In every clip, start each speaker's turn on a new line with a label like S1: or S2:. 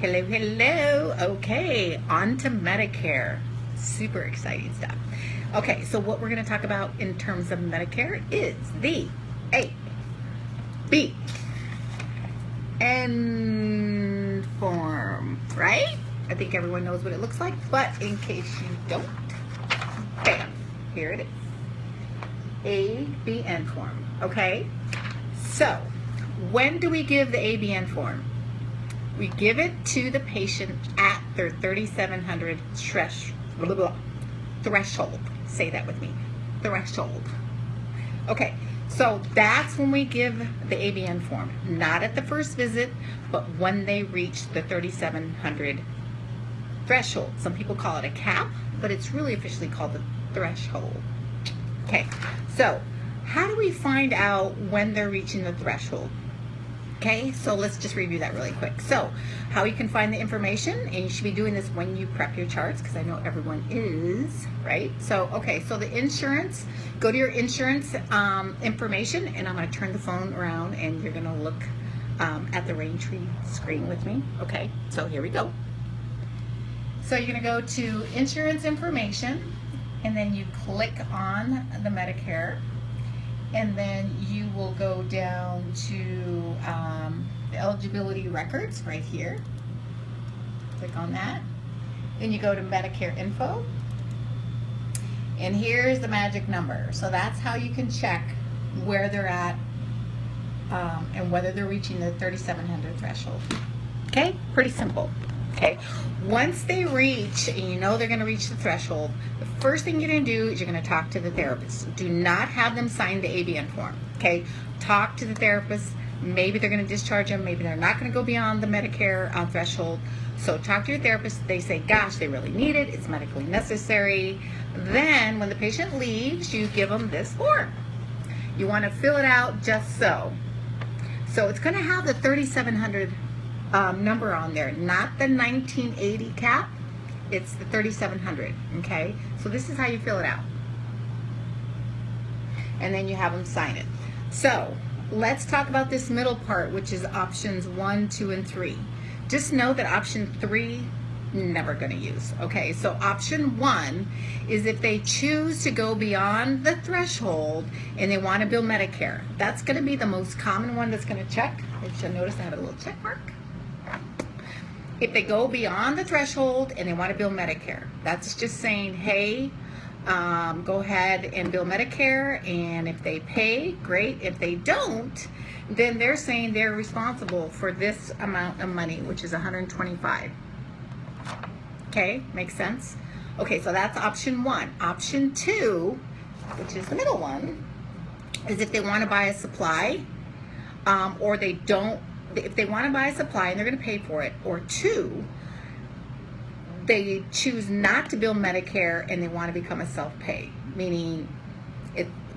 S1: Hello, hello. Okay, on to Medicare. Super exciting stuff. Okay, so what we're going to talk about in terms of Medicare is the ABN Form, right? I think everyone knows what it looks like, but in case you don't, bam, here it is. ABN Form, okay? So, when do we give the ABN Form? We give it to the patient at their 3,700 threshold. Say that with me. Threshold. Okay, so that's when we give the ABN form. Not at the first visit, but when they reach the 3,700 threshold. Some people call it a cap, but it's really officially called the threshold. Okay, so how do we find out when they're reaching the threshold? Okay, so let's just review that really quick. So, how you can find the information, and you should be doing this when you prep your charts, because I know everyone is, right? So, okay, so the insurance, go to your insurance information, and I'm going to turn the phone around, and you're going to look at the Raintree screen with me. Okay, so here we go. So you're going to go to insurance information, and then you click on the Medicare. And then you will go down to the eligibility records right here. Click on that. Then you go to Medicare info. And here's the magic number. So that's how you can check where they're at and whether they're reaching the 3,700 threshold. Okay, pretty simple. Okay, once they reach, and you know they're going to reach the threshold, the first thing you're going to do is you're going to talk to the therapist. Do not have them sign the ABN form. Okay, talk to the therapist. Maybe they're going to discharge them. Maybe they're not going to go beyond the Medicare threshold. So talk to your therapist. They say, gosh, they really need it. It's medically necessary. Then when the patient leaves, you give them this form. You want to fill it out just so. So it's going to have the 3,700 number on there, not the 1980 cap. It's the 3,700. Okay, so this is how you fill it out, and then you have them sign it. So let's talk about this middle part, which is options 1, 2, and 3. Just know that option 3 never going to use. Okay, so option 1 is if they choose to go beyond the threshold and they want to bill Medicare. That's going to be the most common one that's going to check. You should notice I have a little check mark. If they go beyond the threshold and they want to bill Medicare, that's just saying, hey, go ahead and bill Medicare, and if they pay, great. If they don't, then they're saying they're responsible for this amount of money, which is $125. Okay, makes sense? Okay, so that's option 1. Option 2, which is the middle one, is if they want to buy a supply, or they don't. If they want to buy a supply and they're going to pay for it, or 2, they choose not to bill Medicare and they want to become a self-pay, meaning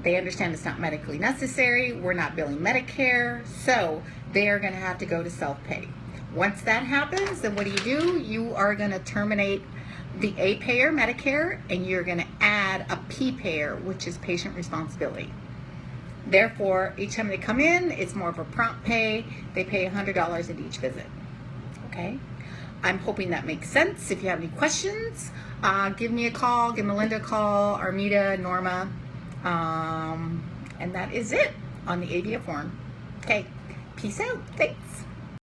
S1: they understand it's not medically necessary, we're not billing Medicare, so they are going to have to go to self-pay. Once that happens, then what do? You are going to terminate the A payer Medicare, and you're going to add a P payer, which is patient responsibility. Therefore, each time they come in, it's more of a prompt pay. They pay $100 at each visit. Okay? I'm hoping that makes sense. If you have any questions, give me a call. Give Melinda a call, Armida, Norma. And that is it on the ABN form. Okay. Peace out. Thanks.